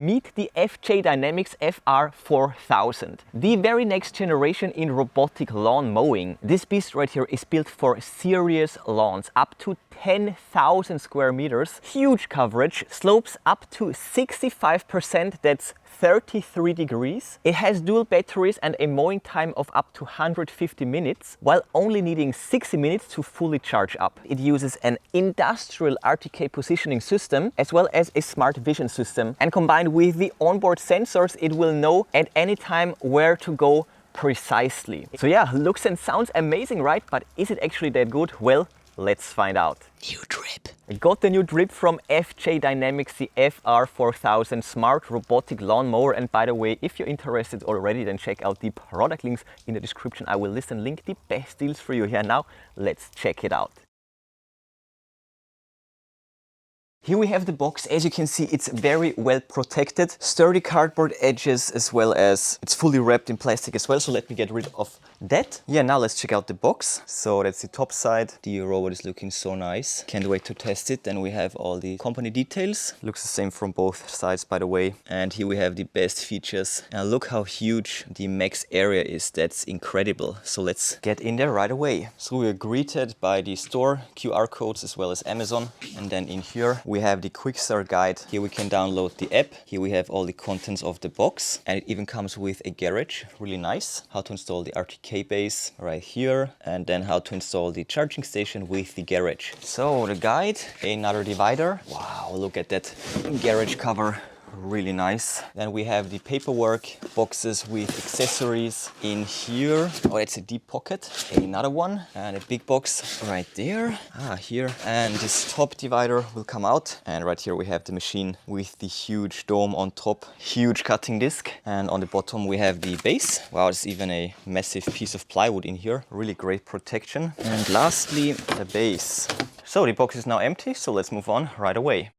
Meet the FJDynamics FR4000, the very next generation in robotic lawn mowing. This beast right here is built for serious lawns, up to 10,000 square meters, huge coverage, slopes up to 65%, that's 33 degrees. It has dual batteries and a mowing time of up to 150 minutes, while only needing 60 minutes to fully charge up. It uses an industrial RTK positioning system as well as a smart vision system, and combined with the onboard sensors, it will know at any time where to go precisely. So yeah, looks and sounds amazing, right? But is it actually that good? Well, let's find out. New drip. I got the new drip from FJDynamics, the FR4000 smart robotic lawn mower. And by the way, if you're interested already, then check out the product links in the description. I will list and link the best deals for you here. Now, let's check it out. Here we have the box. As you can see, it's very well protected. Sturdy cardboard edges, as well as it's fully wrapped in plastic as well. So let me get rid of that. Yeah, now let's check out the box. So that's the top side. The robot is looking so nice. Can't wait to test it. Then we have all the company details. Looks the same from both sides, by the way. And here we have the best features. Now look how huge the max area is. That's incredible. So let's get in there right away. So we are greeted by the store QR codes as well as Amazon. And then in here we have the quick start guide. Here we can download the app. Here we have all the contents of the box, and it even comes with a garage. Really nice. How to install the RTK base right here, and then how to install the charging station with the garage. So the guide, another divider. Wow, look at that garage cover. Really nice. Then we have the paperwork, boxes with accessories in here. Oh, it's a deep pocket. Another one, and a big box right there. Here. And this top divider will come out. And right here we have the machine with the huge dome on top, huge cutting disc. And on the bottom we have the base. Wow, there's even a massive piece of plywood in here. Really great protection. And lastly, the base. So the box is now empty, so let's move on right away.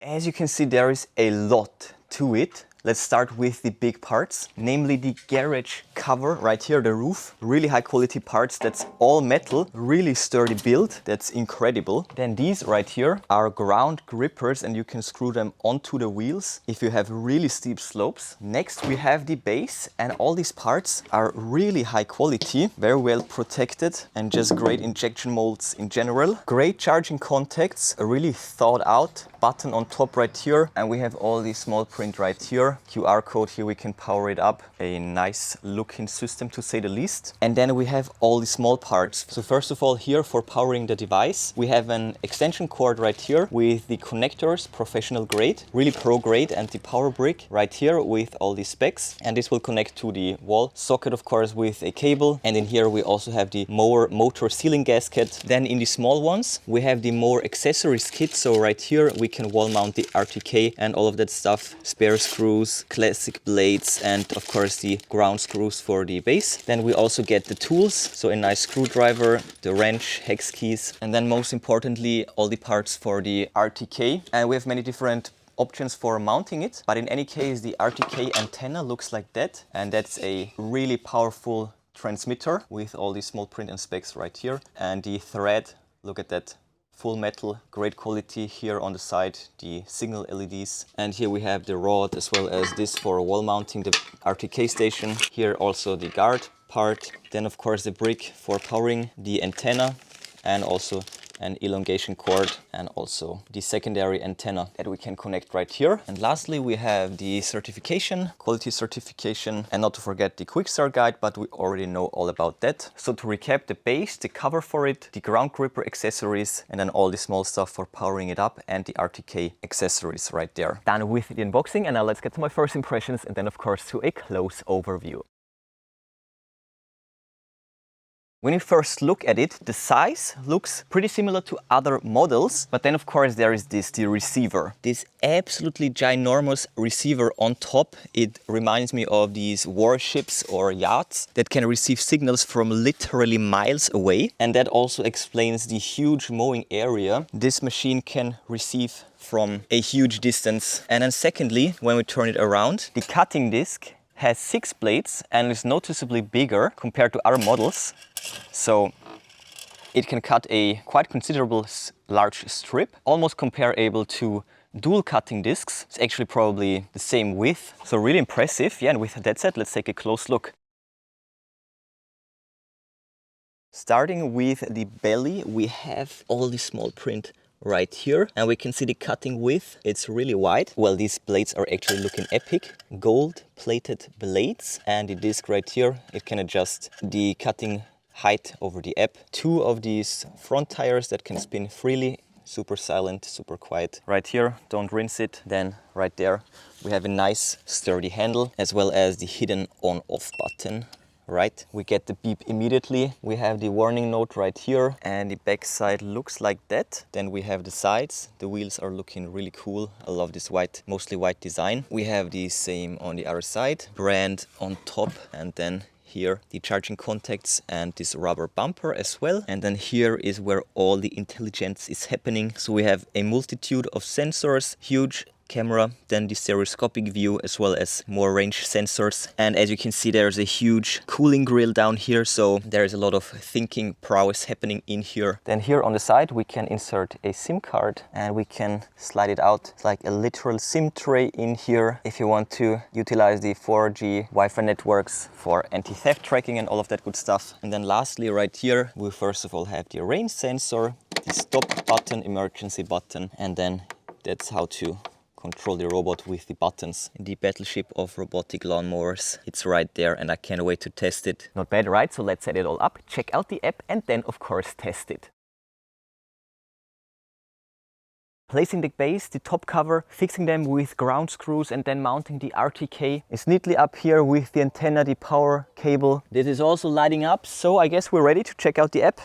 As you can see, there is a lot to it. Let's start with the big parts, namely the garage cover right here, the roof. Really high quality parts, that's all metal, really sturdy build, that's incredible. Then these right here are ground grippers, and you can screw them onto the wheels if you have really steep slopes. Next we have the base, and all these parts are really high quality, very well protected, and just great injection molds in general. Great charging contacts, a really thought out button on top right here, and we have all the small print right here. QR code here, we can power it up. A nice looking system, to say the least. And then we have all the small parts. So first of all, here for powering the device, we have an extension cord right here with the connectors, professional grade, really pro grade, and the power brick right here with all the specs. And this will connect to the wall socket, of course, with a cable. And in here we also have the mower motor sealing gasket. Then in the small ones, we have the mower accessories kit. So right here we can wall mount the RTK and all of that stuff, spare screws, classic blades, and of course the ground screws for the base. Then we also get the tools, so a nice screwdriver, the wrench, hex keys, and then most importantly all the parts for the RTK. And we have many different options for mounting it, but in any case the RTK antenna looks like that, and that's a really powerful transmitter with all these small print and specs right here. And the thread, look at that, full metal, great quality. Here on the side, the signal LEDs. And here we have the rod as well as this for wall mounting the RTK station. Here also the guard part. Then of course the brick for powering the antenna, and also an elongation cord, and also the secondary antenna that we can connect right here. And lastly, we have the certification, quality certification, and not to forget the quick start guide, but we already know all about that. So to recap, the base, the cover for it, the ground gripper accessories, and then all the small stuff for powering it up, and the RTK accessories right there. Done with the unboxing, and now let's get to my first impressions, and then of course to a close overview. When you first look at it, the size looks pretty similar to other models, but then of course there is the receiver. This absolutely ginormous receiver on top. It reminds me of these warships or yachts that can receive signals from literally miles away. And that also explains the huge mowing area this machine can receive from a huge distance. And then secondly, when we turn it around, the cutting disc has 6 blades and is noticeably bigger compared to other models. So it can cut a quite considerable large strip, almost comparable to dual cutting discs. It's actually probably the same width, so really impressive. Yeah, and with that said, let's take a close look. Starting with the belly, we have all the small print right here, and we can see the cutting width. It's really wide. Well, these blades are actually looking epic. Gold plated blades, and the disc right here, it can adjust the cutting height over the app. 2 of these front tires that can spin freely. Super silent, super quiet. Right here, don't rinse it. Then right there, we have a nice sturdy handle, as well as the hidden on-off button. Right, we get the beep immediately. We have the warning note right here, and the back side looks like that. Then we have the sides. The wheels are looking really cool. I love this white, mostly white design. We have the same on the other side, brand on top, and then here the charging contacts and this rubber bumper as well. And then here is where all the intelligence is happening. So we have a multitude of sensors, huge camera, then the stereoscopic view, as well as more range sensors. And as you can see, there's a huge cooling grill down here, so there's a lot of thinking prowess happening in here. Then here on the side we can insert a SIM card and we can slide it out. It's like a literal SIM tray in here if you want to utilize the 4G Wi-Fi networks for anti-theft tracking and all of that good stuff. And then lastly right here we first of all have the range sensor, the stop button, emergency button, and then that's how to control the robot with the buttons. The battleship of robotic lawnmowers. It's right there and I can't wait to test it. Not bad, right? So let's set it all up, check out the app, and then of course test it. Placing the base, the top cover, fixing them with ground screws, and then mounting the RTK is neatly up here with the antenna, the power cable. This is also lighting up, so I guess we're ready to check out the app.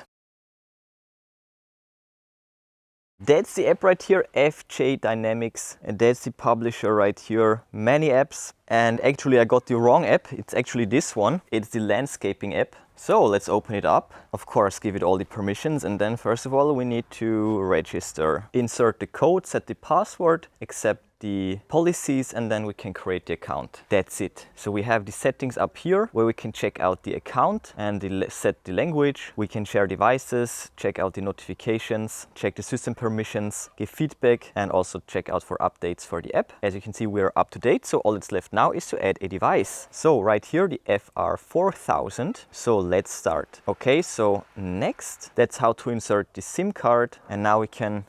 That's the app right here, FJDynamics, and that's the publisher right here. Many apps, and actually I got the wrong app. It's actually this one. It's the landscaping app. So let's open it up. Of course, give it all the permissions, and then first of all we need to register. Insert the code, set the password, accept the policies, and then we can create the account. That's it. So we have the settings up here where we can check out the account and set the language. We can share devices, check out the notifications, check the system permissions, give feedback, and also check out for updates for the app. As you can see, we're up to date. So all that's left now is to add a device. So right here, the FR4000. So let's start. Okay, so next, that's how to insert the SIM card. And now we can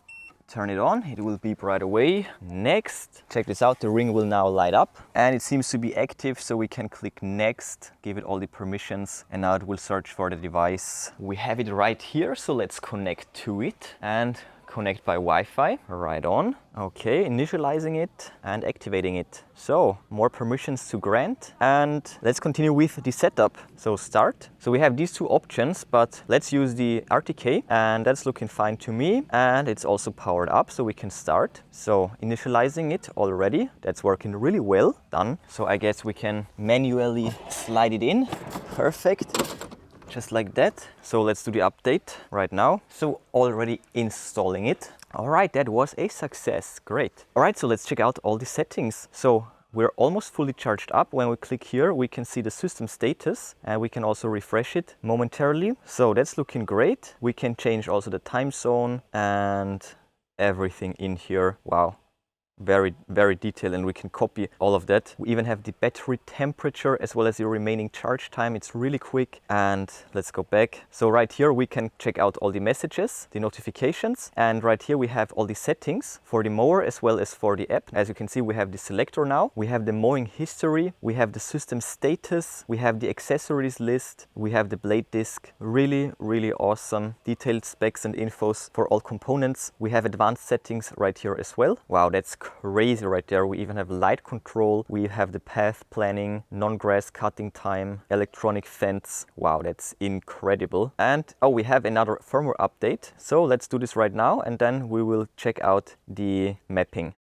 turn it on, it will beep right away. Next, check this out, the ring will now light up and it seems to be active, so we can click next, give it all the permissions, and now it will search for the device. We have it right here, so let's connect to it and connect by Wi-Fi. Right on. Okay, initializing it and activating it. So more permissions to grant, and let's continue with the setup. So start. So we have these two options, but let's use the RTK, and that's looking fine to me, and it's also powered up, so we can start. So initializing it already, that's working really well. Done. So I guess we can manually slide it in. Perfect. Just like that. So let's do the update right now. So already installing it. All right, that was a success. Great. All right, so let's check out all the settings. So we're almost fully charged up. When we click here, we can see the system status, and we can also refresh it momentarily. So that's looking great. We can change also the time zone and everything in here. Wow. Very, very detailed, and we can copy all of that. We even have the battery temperature as well as the remaining charge time. It's really quick. And let's go back. So right here we can check out all the messages, the notifications, and right here we have all the settings for the mower as well as for the app. As you can see, we have the selector now, we have the mowing history, we have the system status, we have the accessories list, we have the blade disc. Really, really awesome detailed specs and infos for all components. We have advanced settings right here as well. Wow, that's crazy right there. We even have light control, we have the path planning, non-grass cutting time, electronic fence. Wow, that's incredible. And oh, we have another firmware update. So let's do this right now, and then we will check out the mapping.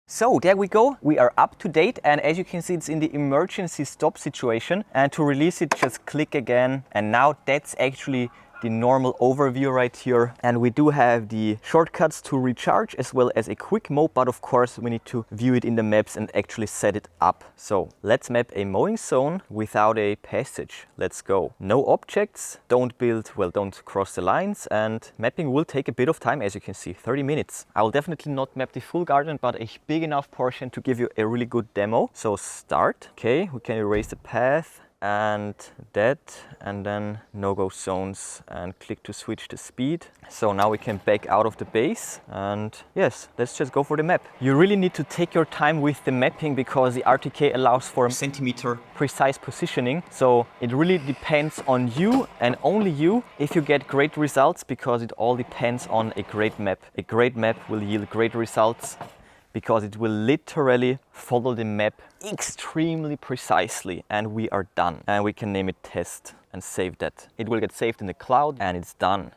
So there we go, we are up to date, and as you can see, it's in the emergency stop situation, and to release it, just click again, and now that's actually the normal overview right here. And we do have the shortcuts to recharge as well as a quick mow, but of course we need to view it in the maps and actually set it up. So let's map a mowing zone without a passage. Let's go. No objects, don't cross the lines, and mapping will take a bit of time, as you can see, 30 minutes. I will definitely not map the full garden, but a big enough portion to give you a really good demo. So start. Okay, we can erase the path and that, and then no-go zones, and click to switch the speed. So now we can back out of the base, and yes, let's just go for the map. You really need to take your time with the mapping because the RTK allows for centimeter precise positioning. So it really depends on you and only you if you get great results, because it all depends on a great map. A great map will yield great results, because it will literally follow the map extremely precisely, and we are done. And we can name it test and save that. It will get saved in the cloud and it's done.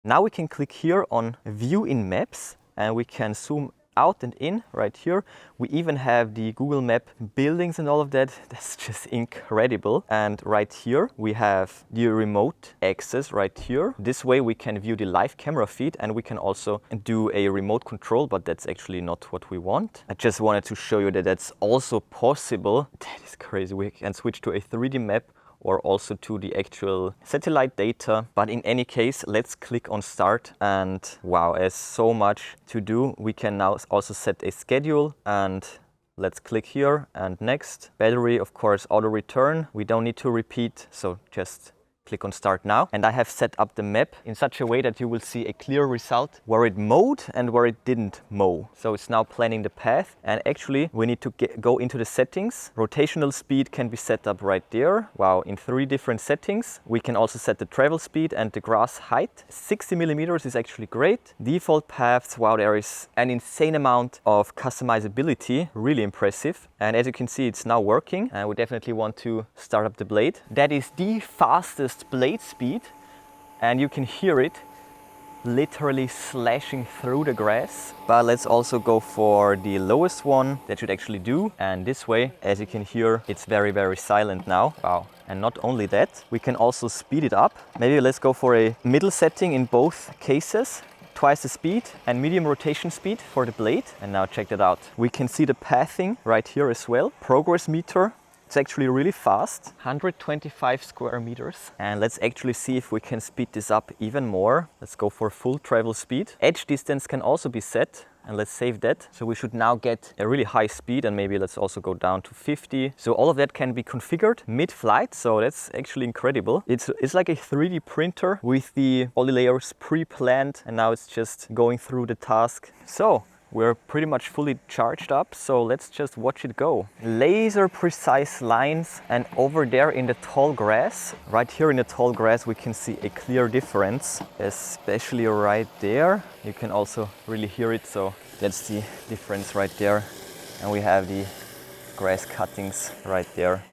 Now we can click here on view in maps and we can zoom out and in right here. We even have the Google Map buildings and all of that. That's just incredible. And right here we have the remote access right here. This way we can view the live camera feed, and we can also do a remote control, but that's actually not what we want. I just wanted to show you that that's also possible. That is crazy. We can switch to a 3D map or also to the actual satellite data. But in any case, let's click on start, and wow, there's so much to do. We can now also set a schedule, and let's click here and next. Battery, of course, auto return. We don't need to repeat, so just click on start now. And I have set up the map in such a way that you will see a clear result where it mowed and where it didn't mow. So it's now planning the path, and actually we need to go into the settings. Rotational speed can be set up right there. Wow, in 3 different settings. We can also set the travel speed and the grass height. 60 millimeters is actually great. Default paths, wow, there is an insane amount of customizability, really impressive. And as you can see, it's now working, and we definitely want to start up the blade. That is the fastest blade speed, and you can hear it literally slashing through the grass. But let's also go for the lowest one. That should actually do. And this way, as you can hear, it's very, very silent now. Wow. And not only that, we can also speed it up. Maybe let's go for a middle setting in both cases. Twice the speed and medium rotation speed for the blade. And now check that out. We can see the pathing right here as well. Progress meter. It's actually really fast, 125 square meters. And let's actually see if we can speed this up even more. Let's go for full travel speed. Edge distance can also be set, and let's save that. So we should now get a really high speed, and maybe let's also go down to 50. So all of that can be configured mid-flight, so that's actually incredible. It's like a 3D printer with the all the layers pre-planned, and now it's just going through the task. So we're pretty much fully charged up, so let's just watch it go. Laser precise lines, and over there in the tall grass, right here in the tall grass, we can see a clear difference, especially right there. You can also really hear it, so that's the difference right there. And we have the grass cuttings right there.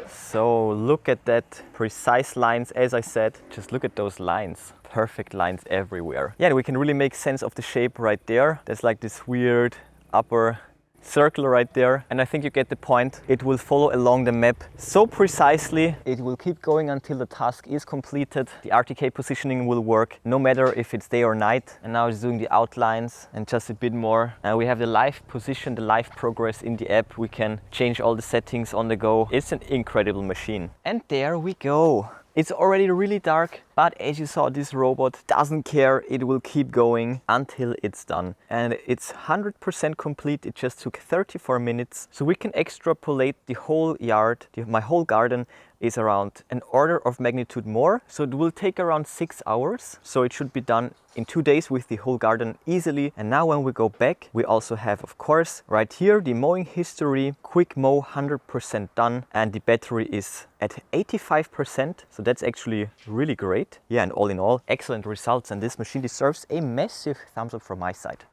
So look at that precise lines. As I said, just look at those lines. Perfect lines everywhere. Yeah, we can really make sense of the shape right there. There's like this weird upper circle right there, and I think you get the point. It will follow along the map so precisely. It will keep going until the task is completed. The RTK positioning will work no matter if it's day or night. And now it's doing the outlines and just a bit more. And we have the live position, the live progress in the app. We can change all the settings on the go. It's an incredible machine. And there we go. It's already really dark, but as you saw, this robot doesn't care. It will keep going until it's done. And it's 100% complete. It just took 34 minutes. So we can extrapolate the whole yard. My whole garden is around an order of magnitude more. So it will take around 6 hours. So it should be done in 2 days with the whole garden easily. And now when we go back, we also have, of course, right here, the mowing history, quick mow, 100% done. And the battery is at 85%. So that's actually really great. Yeah, and all in all, excellent results. And this machine deserves a massive thumbs up from my side.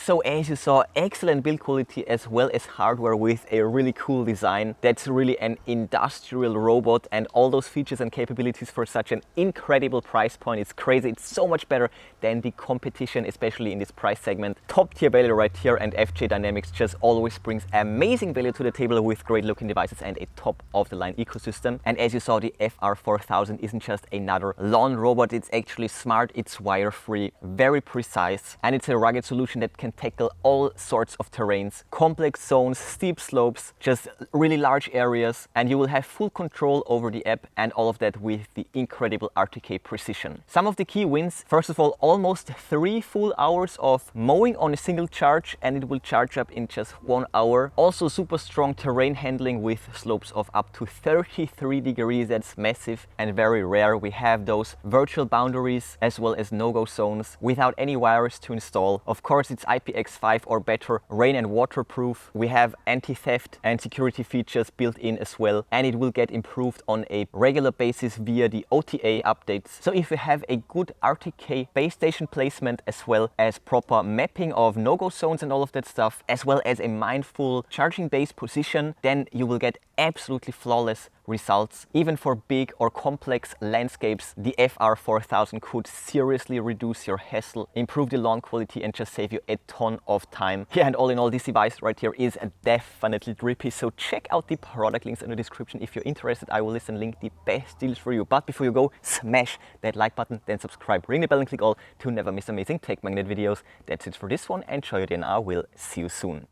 So as you saw, excellent build quality as well as hardware with a really cool design. That's really an industrial robot, and all those features and capabilities for such an incredible price point. It's crazy. It's so much better than the competition, especially in this price segment. Top tier value right here, and FJDynamics just always brings amazing value to the table with great looking devices and a top of the line ecosystem. And as you saw, the FR4000 isn't just another lawn robot. It's actually smart, it's wire free, very precise, and it's a rugged solution that can tackle all sorts of terrains, complex zones, steep slopes, just really large areas, and you will have full control over the app, and all of that with the incredible RTK precision. Some of the key wins: first of all, almost 3 full hours of mowing on a single charge, and it will charge up in just 1 hour. Also super strong terrain handling with slopes of up to 33 degrees. That's massive and very rare. We have those virtual boundaries as well as no-go zones without any wires to install. Of course, it's IPX5 or better, rain and waterproof. We have anti-theft and security features built in as well, and it will get improved on a regular basis via the OTA updates. So if you have a good RTK base station placement as well as proper mapping of no-go zones and all of that stuff, as well as a mindful charging base position, then you will get absolutely flawless results. Even for big or complex landscapes, the FR4000 could seriously reduce your hassle, improve the lawn quality, and just save you a ton of time. Yeah, and all in all, this device right here is definitely drippy. So check out the product links in the description if you're interested. I will list and link the best deals for you. But before you go, smash that like button, then subscribe, ring the bell and click all to never miss amazing tech magnet videos. That's it for this one. Enjoy your day, and I will see you soon.